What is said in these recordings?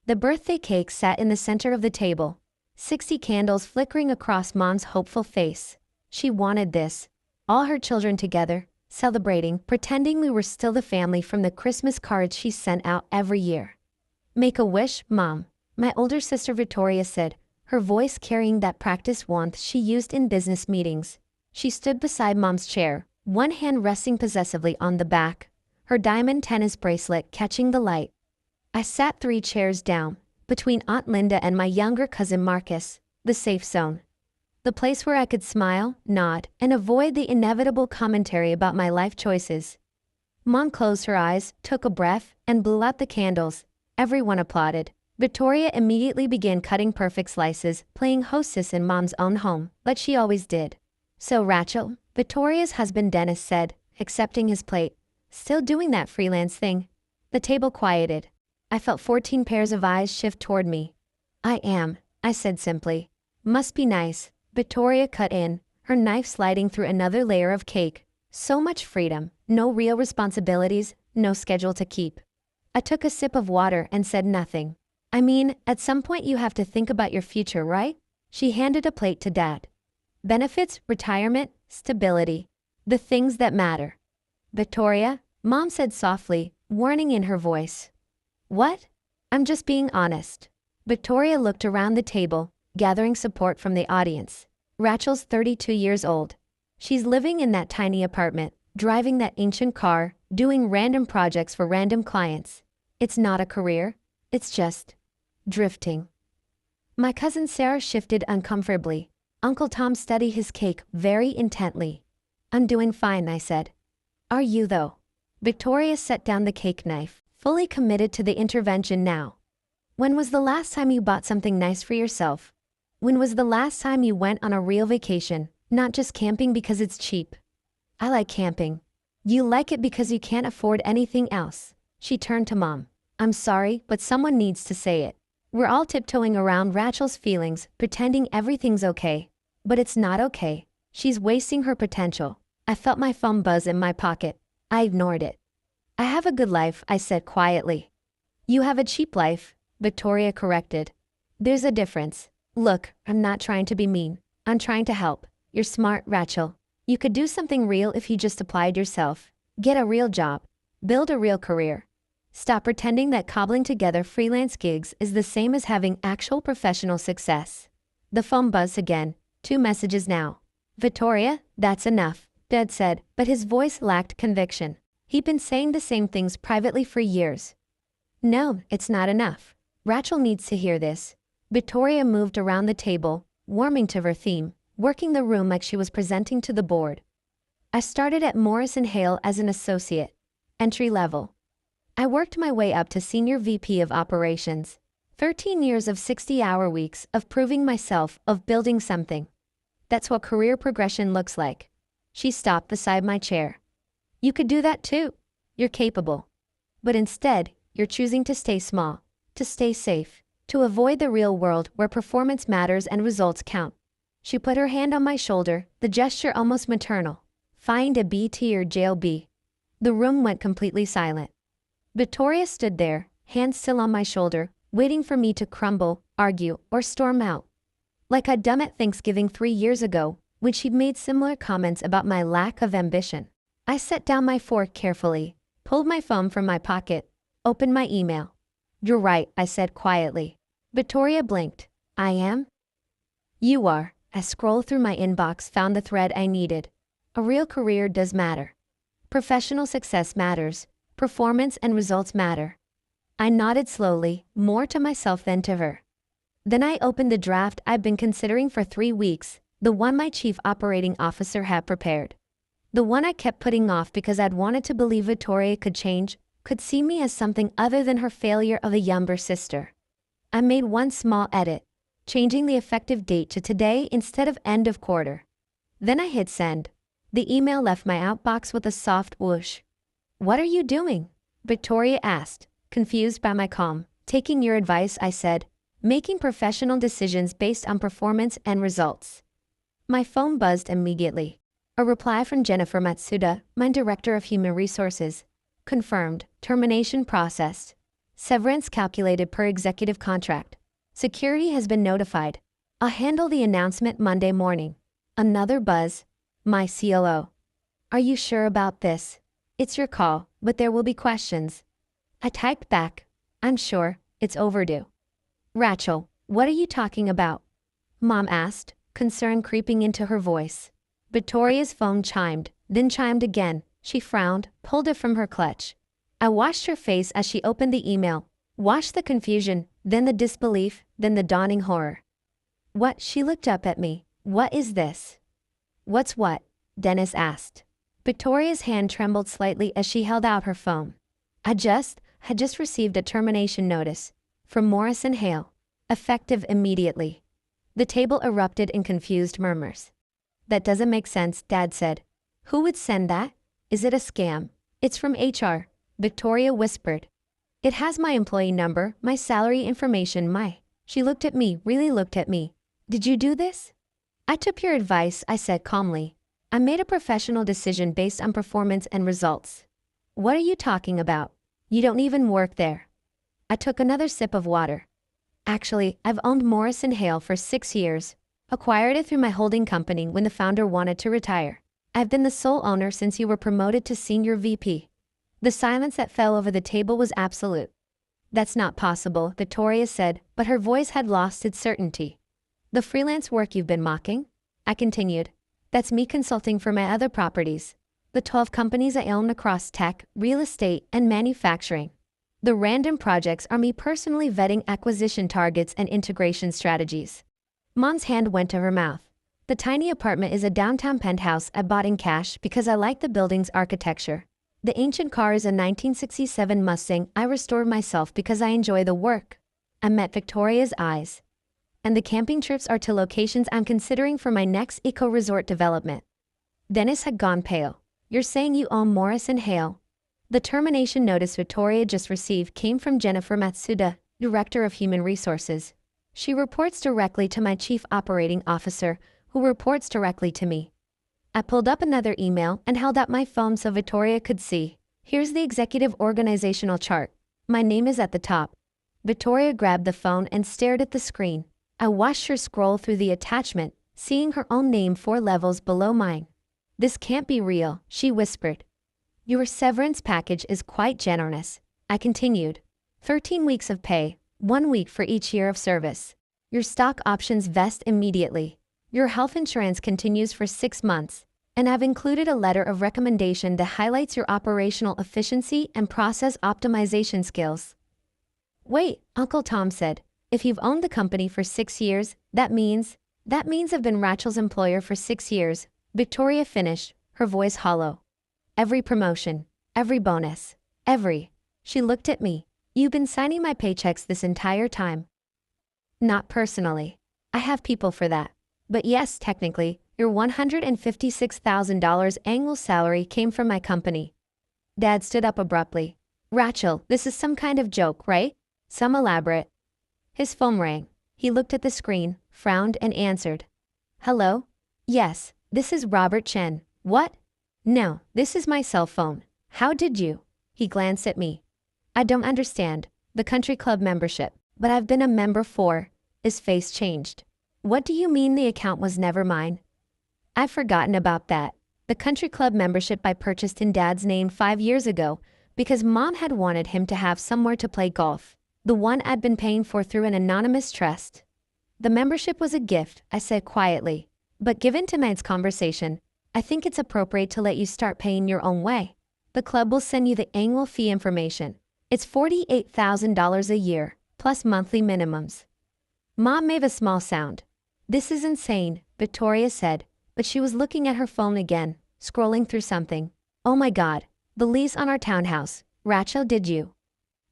The birthday cake sat in the center of the table, 60 candles flickering across Mom's hopeful face. She wanted this. All her children together, celebrating, pretending we were still the family from the Christmas cards she sent out every year. "Make a wish, Mom," my older sister Victoria said, her voice carrying that practiced warmth she used in business meetings. She stood beside Mom's chair, one hand resting possessively on the back, her diamond tennis bracelet catching the light. I sat 3 chairs down, between Aunt Linda and my younger cousin Marcus, the safe zone. The place where I could smile, nod, and avoid the inevitable commentary about my life choices. Mom closed her eyes, took a breath, and blew out the candles. Everyone applauded. Victoria immediately began cutting perfect slices, playing hostess in Mom's own home, like she always did. "So Rachel," Victoria's husband Dennis said, accepting his plate, "still doing that freelance thing?" The table quieted. I felt 14 pairs of eyes shift toward me. "I am," I said simply. "Must be nice." Victoria cut in, her knife sliding through another layer of cake. So much freedom, no real responsibilities, no schedule to keep. I took a sip of water and said nothing. "I mean, at some point you have to think about your future, right?" She handed a plate to Dad. "Benefits, retirement, stability. The things that matter." "Victoria," Mom said softly, warning in her voice. "What?" "I'm just being honest." Victoria looked around the table, gathering support from the audience. Rachel's 32 years old. She's living in that tiny apartment, driving that ancient car, doing random projects for random clients. It's not a career. It's just drifting. My cousin Sarah shifted uncomfortably. Uncle Tom studied his cake very intently. "I'm doing fine," I said. "Are you though?" Victoria set down the cake knife, fully committed to the intervention now. "When was the last time you bought something nice for yourself? When was the last time you went on a real vacation, not just camping because it's cheap?" "I like camping." "You like it because you can't afford anything else." She turned to Mom. "I'm sorry, but someone needs to say it." We're all tiptoeing around Rachel's feelings, pretending everything's okay. But it's not okay. She's wasting her potential. I felt my phone buzz in my pocket. I ignored it. "I have a good life," I said quietly. "You have a cheap life," Victoria corrected. "There's a difference." "Look, I'm not trying to be mean. I'm trying to help. You're smart, Rachel. You could do something real if you just applied yourself. Get a real job. Build a real career. Stop pretending that cobbling together freelance gigs is the same as having actual professional success." The phone buzzed again. 2 messages now. "Victoria, that's enough," Dad said, but his voice lacked conviction. He'd been saying the same things privately for years. "No, it's not enough. Rachel needs to hear this." Victoria moved around the table, warming to her theme, working the room like she was presenting to the board. "I started at Morrison Hale as an associate, entry level. I worked my way up to senior VP of operations. 13 years of 60-hour weeks, of proving myself, of building something. That's what career progression looks like." She stopped beside my chair. "You could do that too. You're capable. But instead, you're choosing to stay small, to stay safe, to avoid the real world where performance matters and results count." She put her hand on my shoulder, the gesture almost maternal. "Find a BT or jail B." The room went completely silent. Victoria stood there, hand still on my shoulder, waiting for me to crumble, argue, or storm out. Like I'd done at Thanksgiving 3 years ago, when she'd made similar comments about my lack of ambition. I set down my fork carefully, pulled my phone from my pocket, opened my email. "You're right," I said quietly. Victoria blinked. "I am?" "You are." I scrolled through my inbox, found the thread I needed. A real career does matter. Professional success matters. Performance and results matter. I nodded slowly, more to myself than to her. Then I opened the draft I'd been considering for 3 weeks, the one my chief operating officer had prepared. The one I kept putting off because I'd wanted to believe Victoria could change, could see me as something other than her failure of a younger sister. I made one small edit, changing the effective date to today instead of end of quarter. Then I hit send. The email left my outbox with a soft whoosh. "What are you doing?" Victoria asked, confused by my calm. "Taking your advice," I said. "Making professional decisions based on performance and results." My phone buzzed immediately. A reply from Jennifer Matsuda, my Director of Human Resources. "Confirmed. Termination processed." Severance calculated per executive contract. Security has been notified. I'll handle the announcement Monday morning. Another buzz. My COO. Are you sure about this? It's your call, but there will be questions. I typed back. I'm sure, it's overdue. Rachel, what are you talking about? Mom asked, concern creeping into her voice. Victoria's phone chimed, then chimed again. She frowned, pulled it from her clutch. I watched her face as she opened the email. Watched the confusion, then the disbelief, then the dawning horror. What? She looked up at me. What is this? What's what? Dennis asked. Victoria's hand trembled slightly as she held out her phone. I had just received a termination notice from Morrison Hale, effective immediately. The table erupted in confused murmurs. That doesn't make sense, Dad said. Who would send that? Is it a scam? It's from HR, Victoria whispered. It has my employee number, my salary information, She looked at me, really looked at me. Did you do this? I took your advice, I said calmly. I made a professional decision based on performance and results. What are you talking about? You don't even work there. I took another sip of water. Actually, I've owned Morrison Hale for 6 years. Acquired it through my holding company when the founder wanted to retire. I've been the sole owner since you were promoted to senior VP. The silence that fell over the table was absolute. That's not possible, Victoria said, but her voice had lost its certainty. The freelance work you've been mocking? I continued. That's me consulting for my other properties. The 12 companies I own across tech, real estate, and manufacturing. The random projects are me personally vetting acquisition targets and integration strategies. Mom's hand went to her mouth. The tiny apartment is a downtown penthouse I bought in cash because I like the building's architecture. The ancient car is a 1967 Mustang I restored myself because I enjoy the work. I met Victoria's eyes. And the camping trips are to locations I'm considering for my next eco-resort development. Dennis had gone pale. You're saying you own Morrison Hale? The termination notice Victoria just received came from Jennifer Matsuda, Director of Human Resources. She reports directly to my Chief Operating Officer, who reports directly to me. I pulled up another email and held up my phone so Victoria could see. Here's the executive organizational chart. My name is at the top. Victoria grabbed the phone and stared at the screen. I watched her scroll through the attachment, seeing her own name 4 levels below mine. This can't be real, she whispered. Your severance package is quite generous, I continued. 13 weeks of pay, 1 week for each year of service. Your stock options vest immediately. Your health insurance continues for 6 months, and I've included a letter of recommendation that highlights your operational efficiency and process optimization skills. Wait, Uncle Tom said, if you've owned the company for 6 years, that means I've been Rachel's employer for 6 years, Victoria finished, her voice hollow. Every promotion, every bonus, she looked at me. You've been signing my paychecks this entire time. Not personally. I have people for that. But yes, technically, your $156,000 annual salary came from my company. Dad stood up abruptly. Rachel, this is some kind of joke, right? Some elaborate. His phone rang. He looked at the screen, frowned and answered. Hello? Yes, this is Robert Chen. What? No, this is my cell phone. How did you? He glanced at me. I don't understand. The country club membership. But I've been a member for. His face changed. What do you mean the account was never mine? I've forgotten about that. The country club membership I purchased in Dad's name 5 years ago because Mom had wanted him to have somewhere to play golf. The one I'd been paying for through an anonymous trust. The membership was a gift, I said quietly. But given tonight's conversation, I think it's appropriate to let you start paying your own way. The club will send you the annual fee information. It's $48,000 a year, plus monthly minimums. Mom made a small sound. This is insane, Victoria said, but she was looking at her phone again, scrolling through something. Oh my God, the lease on our townhouse. Rachel, did you?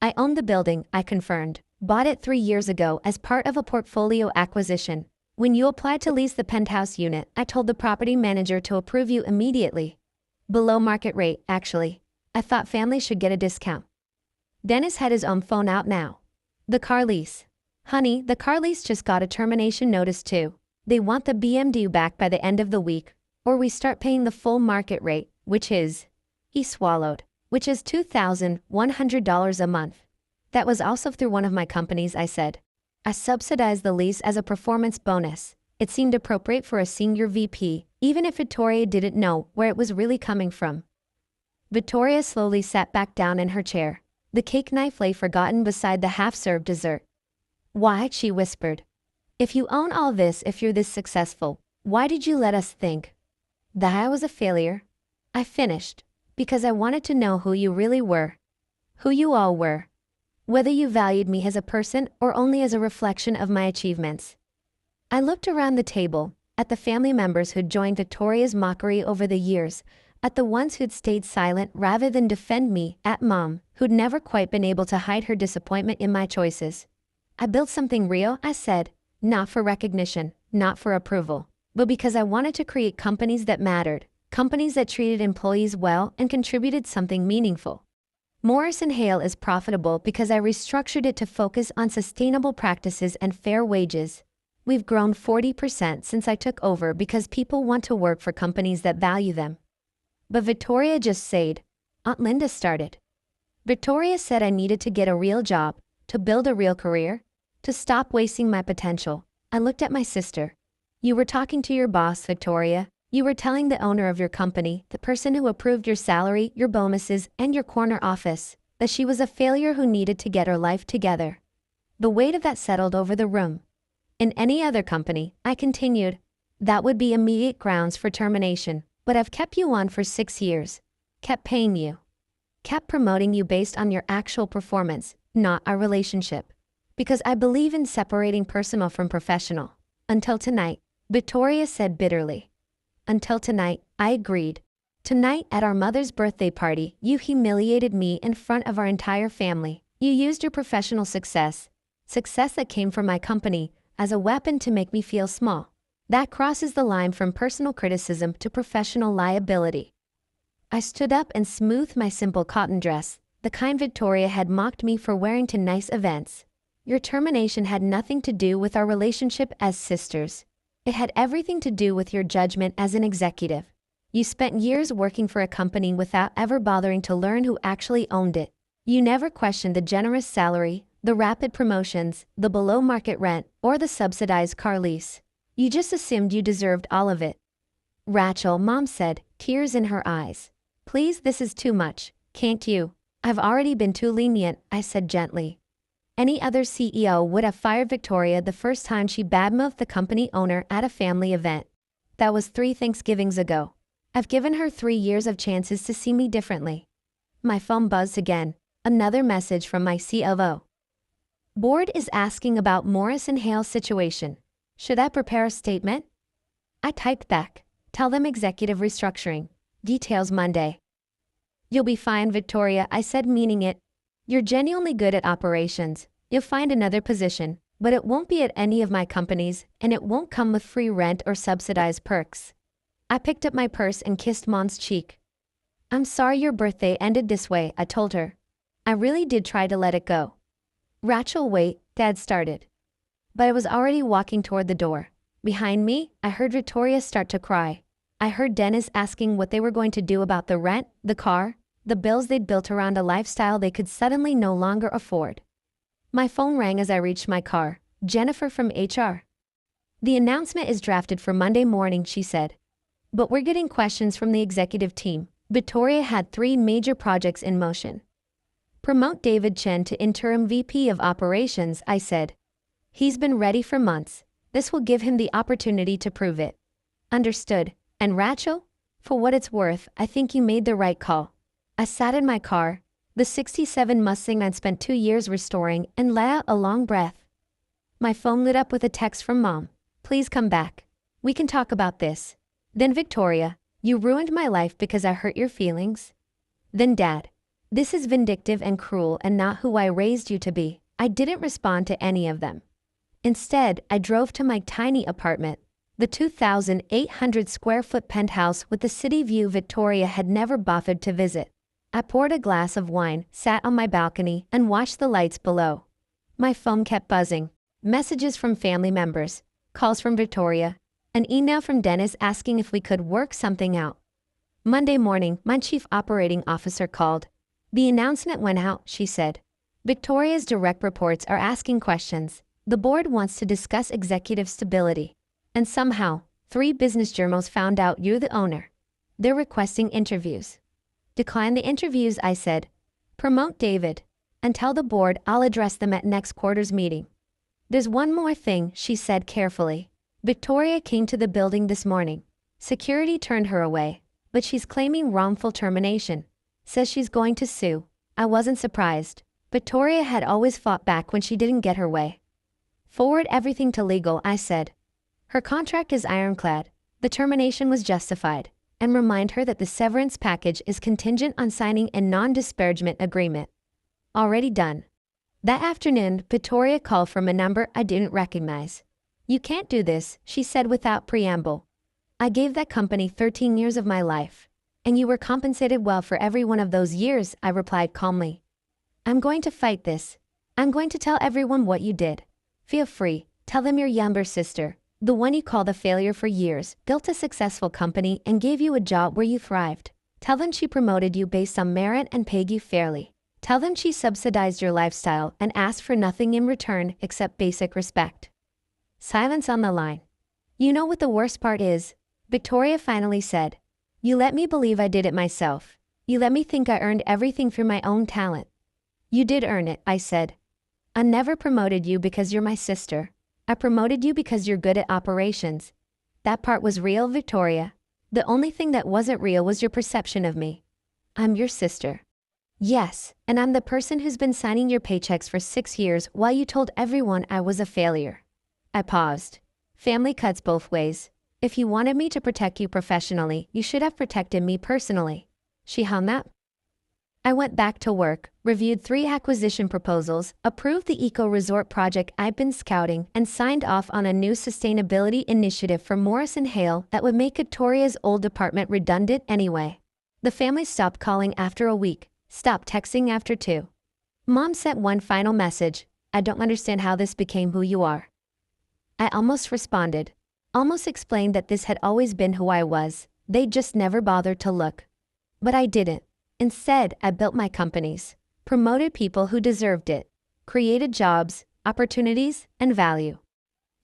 I own the building, I confirmed. Bought it 3 years ago as part of a portfolio acquisition. When you applied to lease the penthouse unit, I told the property manager to approve you immediately. Below market rate, actually. I thought families should get a discount. Dennis had his own phone out now. The car lease. Honey, the car lease just got a termination notice too. They want the BMW back by the end of the week, or we start paying the full market rate, which is, he swallowed, which is $2,100 a month. That was also through one of my companies, I said. I subsidized the lease as a performance bonus. It seemed appropriate for a senior VP, even if Victoria didn't know where it was really coming from. Victoria slowly sat back down in her chair. The cake knife lay forgotten beside the half-served dessert. Why, she whispered. If you own all this, if you're this successful, why did you let us think that I was a failure? I finished, because I wanted to know who you really were. Who you all were. Whether you valued me as a person or only as a reflection of my achievements. I looked around the table, at the family members who'd joined Victoria's mockery over the years, at the ones who'd stayed silent rather than defend me, at Mom, who'd never quite been able to hide her disappointment in my choices. I built something real, I said, not for recognition, not for approval, but because I wanted to create companies that mattered, companies that treated employees well and contributed something meaningful. Morrison Hale is profitable because I restructured it to focus on sustainable practices and fair wages. We've grown 40% since I took over because people want to work for companies that value them. But Victoria just said, Aunt Linda started. Victoria said I needed to get a real job, to build a real career, to stop wasting my potential. I looked at my sister. You were talking to your boss, Victoria. You were telling the owner of your company, the person who approved your salary, your bonuses, and your corner office, that she was a failure who needed to get her life together. The weight of that settled over the room. In any other company, I continued, that would be immediate grounds for termination, but I've kept you on for 6 years, kept paying you, kept promoting you based on your actual performance, not our relationship. Because I believe in separating personal from professional. Until tonight, Victoria said bitterly. Until tonight, I agreed. Tonight, at our mother's birthday party, you humiliated me in front of our entire family. You used your professional success that came from my company, as a weapon to make me feel small. That crosses the line from personal criticism to professional liability. I stood up and smoothed my simple cotton dress, the kind Victoria had mocked me for wearing to nice events. Your termination had nothing to do with our relationship as sisters. It had everything to do with your judgment as an executive. You spent years working for a company without ever bothering to learn who actually owned it. You never questioned the generous salary, the rapid promotions, the below-market rent, or the subsidized car lease. You just assumed you deserved all of it. Rachel, Mom said, tears in her eyes. Please, this is too much, can't you? I've already been too lenient, I said gently. Any other CEO would have fired Victoria the first time she badmouthed the company owner at a family event. That was 3 Thanksgivings ago. I've given her 3 years of chances to see me differently. My phone buzzed again. Another message from my COO. Board is asking about Morrison Hale's situation. Should I prepare a statement? I typed back. Tell them executive restructuring. Details Monday. You'll be fine, Victoria, I said, meaning it. You're genuinely good at operations. You'll find another position, but it won't be at any of my companies, and it won't come with free rent or subsidized perks. I picked up my purse and kissed Mom's cheek. I'm sorry your birthday ended this way, I told her. I really did try to let it go. Rachel, wait, Dad started. But I was already walking toward the door. Behind me, I heard Victoria start to cry. I heard Dennis asking what they were going to do about the rent, the car, the bills they'd built around a lifestyle they could suddenly no longer afford. My phone rang as I reached my car. Jennifer from HR. The announcement is drafted for Monday morning, she said. But we're getting questions from the executive team. Victoria had 3 major projects in motion. Promote David Chen to interim VP of operations, I said. He's been ready for months. This will give him the opportunity to prove it. Understood. And Rachel? For what it's worth, I think you made the right call. I sat in my car, the 67 Mustang I'd spent 2 years restoring, and let out a long breath. My phone lit up with a text from Mom. Please come back. We can talk about this. Then Victoria, you ruined my life because I hurt your feelings. Then Dad, this is vindictive and cruel and not who I raised you to be. I didn't respond to any of them. Instead, I drove to my tiny apartment, the 2,800 square foot penthouse with the city view Victoria had never bothered to visit. I poured a glass of wine, sat on my balcony, and watched the lights below. My phone kept buzzing. Messages from family members, calls from Victoria, an email from Dennis asking if we could work something out. Monday morning, my chief operating officer called. The announcement went out, she said. Victoria's direct reports are asking questions. The board wants to discuss executive stability. And somehow, 3 business journals found out you're the owner. They're requesting interviews. Decline the interviews, I said. Promote David. And tell the board I'll address them at next quarter's meeting. There's one more thing, she said carefully. Victoria came to the building this morning. Security turned her away, but she's claiming wrongful termination. Says she's going to sue. I wasn't surprised. Victoria had always fought back when she didn't get her way. Forward everything to legal, I said. Her contract is ironclad. The termination was justified. And remind her that the severance package is contingent on signing a non-disparagement agreement. Already done. That afternoon, Victoria called from a number I didn't recognize. You can't do this, she said without preamble. I gave that company 13 years of my life. And you were compensated well for every one of those years, I replied calmly. I'm going to fight this. I'm going to tell everyone what you did. Feel free, tell them your younger sister, the one you called a failure for years, built a successful company and gave you a job where you thrived. Tell them she promoted you based on merit and paid you fairly. Tell them she subsidized your lifestyle and asked for nothing in return except basic respect. Silence on the line. You know what the worst part is? Victoria finally said. You let me believe I did it myself. You let me think I earned everything through my own talent. You did earn it, I said. I never promoted you because you're my sister. I promoted you because you're good at operations. That part was real, Victoria. The only thing that wasn't real was your perception of me. I'm your sister. Yes, and I'm the person who's been signing your paychecks for 6 years while you told everyone I was a failure. I paused. Family cuts both ways. If you wanted me to protect you professionally, you should have protected me personally. She hung up. I went back to work, reviewed 3 acquisition proposals, approved the eco-resort project I've been scouting, and signed off on a new sustainability initiative for Morrison Hale that would make Victoria's old department redundant anyway. The family stopped calling after a week, stopped texting after 2. Mom sent one final message. I don't understand how this became who you are. I almost responded. Almost explained that this had always been who I was. They just never bothered to look. But I didn't. Instead, I built my companies, promoted people who deserved it, created jobs, opportunities, and value.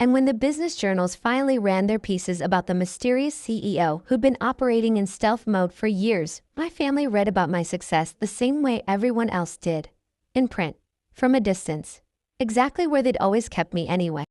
And when the business journals finally ran their pieces about the mysterious CEO who'd been operating in stealth mode for years, my family read about my success the same way everyone else did. In print. From a distance. Exactly where they'd always kept me anyway.